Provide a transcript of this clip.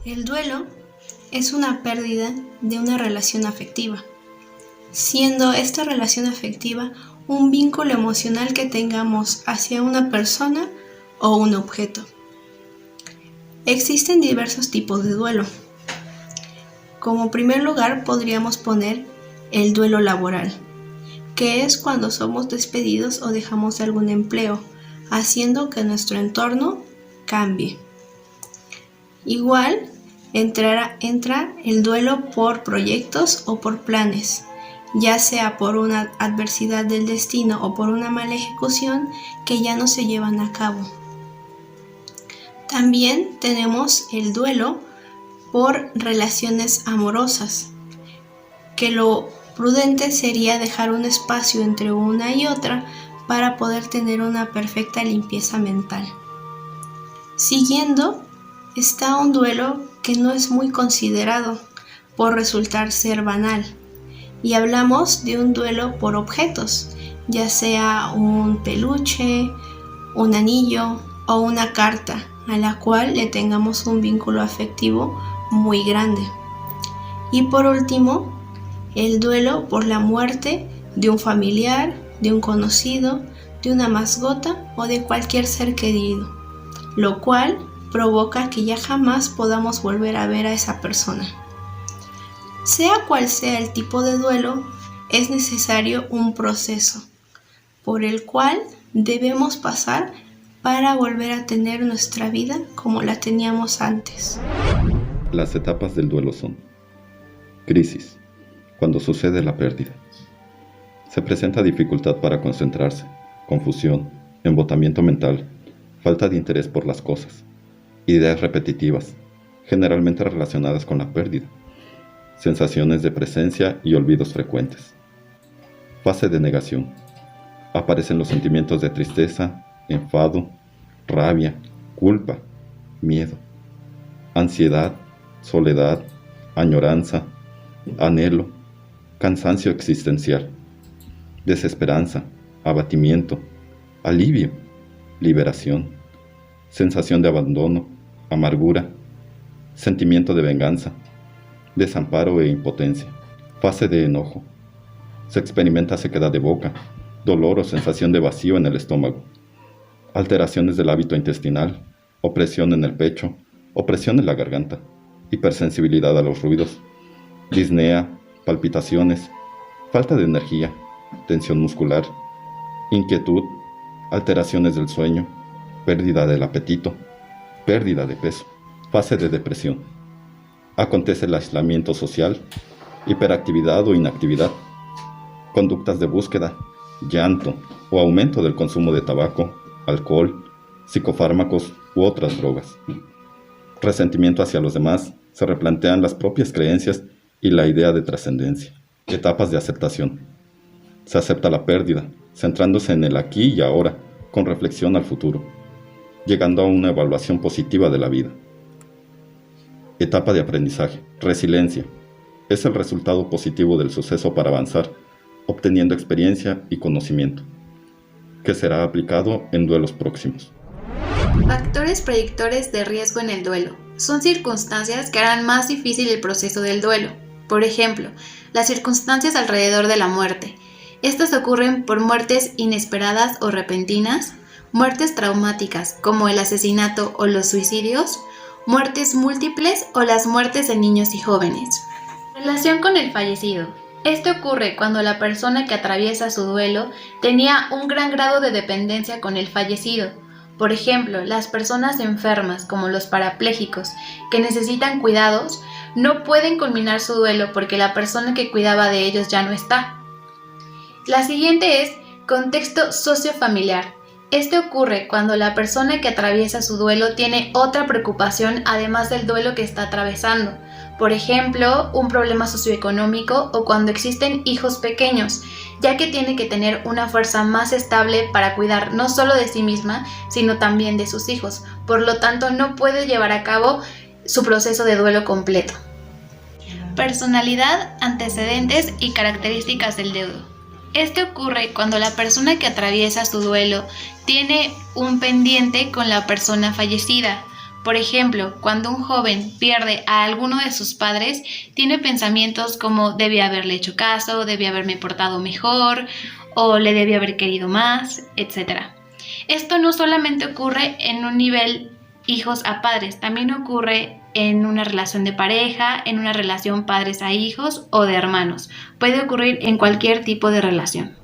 El duelo es una pérdida de una relación afectiva, siendo esta relación afectiva un vínculo emocional que tengamos hacia una persona o un objeto. Existen diversos tipos de duelo. Como primer lugar podríamos poner el duelo laboral, que es cuando somos despedidos o dejamos algún empleo, haciendo que nuestro entorno cambie. Igual entra el duelo por proyectos o por planes, ya sea por una adversidad del destino o por una mala ejecución que ya no se llevan a cabo. También tenemos el duelo por relaciones amorosas, que lo prudente sería dejar un espacio entre una y otra para poder tener una perfecta limpieza mental. Siguiendo está un duelo que no es muy considerado por resultar ser banal, y hablamos de un duelo por objetos, ya sea un peluche, un anillo o una carta a la cual le tengamos un vínculo afectivo muy grande. Y por último, el duelo por la muerte de un familiar, de un conocido, de una mascota o de cualquier ser querido, lo cual provoca que ya jamás podamos volver a ver a esa persona. Sea cual sea el tipo de duelo, es necesario un proceso por el cual debemos pasar para volver a tener nuestra vida como la teníamos antes. Las etapas del duelo son: crisis, cuando sucede la pérdida. Se presenta dificultad para concentrarse, confusión, embotamiento mental, falta de interés por las cosas, ideas repetitivas, generalmente relacionadas con la pérdida, sensaciones de presencia y olvidos frecuentes. Fase de negación. Aparecen los sentimientos de tristeza, enfado, rabia, culpa, miedo, ansiedad, soledad, añoranza, anhelo, cansancio existencial, desesperanza, abatimiento, alivio, liberación, sensación de abandono, amargura, sentimiento de venganza, desamparo e impotencia. Fase de enojo. Se experimenta sequedad de boca, dolor o sensación de vacío en el estómago, alteraciones del hábito intestinal, opresión en el pecho, opresión en la garganta, hipersensibilidad a los ruidos, disnea, palpitaciones, falta de energía, tensión muscular, inquietud, alteraciones del sueño, pérdida del apetito, pérdida de peso. Fase de depresión. Acontece el aislamiento social, hiperactividad o inactividad, conductas de búsqueda, llanto o aumento del consumo de tabaco, alcohol, psicofármacos u otras drogas. Resentimiento hacia los demás, se replantean las propias creencias y la idea de trascendencia. Etapas de aceptación. Se acepta la pérdida, centrándose en el aquí y ahora, con reflexión al futuro, llegando a una evaluación positiva de la vida. Etapa de aprendizaje. Resiliencia. Es el resultado positivo del suceso para avanzar, obteniendo experiencia y conocimiento, que será aplicado en duelos próximos. Factores predictores de riesgo en el duelo. Son circunstancias que harán más difícil el proceso del duelo. Por ejemplo, las circunstancias alrededor de la muerte. Estas ocurren por muertes inesperadas o repentinas, muertes traumáticas como el asesinato o los suicidios, muertes múltiples o las muertes de niños y jóvenes. Relación con el fallecido. Esto ocurre cuando la persona que atraviesa su duelo tenía un gran grado de dependencia con el fallecido. Por ejemplo, las personas enfermas, como los parapléjicos, que necesitan cuidados, no pueden culminar su duelo porque la persona que cuidaba de ellos ya no está. La siguiente es contexto sociofamiliar. Este ocurre cuando la persona que atraviesa su duelo tiene otra preocupación además del duelo que está atravesando. Por ejemplo, un problema socioeconómico o cuando existen hijos pequeños, ya que tiene que tener una fuerza más estable para cuidar no solo de sí misma, sino también de sus hijos. Por lo tanto, no puede llevar a cabo su proceso de duelo completo. Personalidad, antecedentes y características del deudo. Este ocurre cuando la persona que atraviesa su duelo tiene un pendiente con la persona fallecida. Por ejemplo, cuando un joven pierde a alguno de sus padres, tiene pensamientos como debí haberle hecho caso, debí haberme portado mejor o le debí haber querido más, etc. Esto no solamente ocurre en un nivel hijos a padres, también ocurre en una relación de pareja, en una relación padres a hijos o de hermanos. Puede ocurrir en cualquier tipo de relación.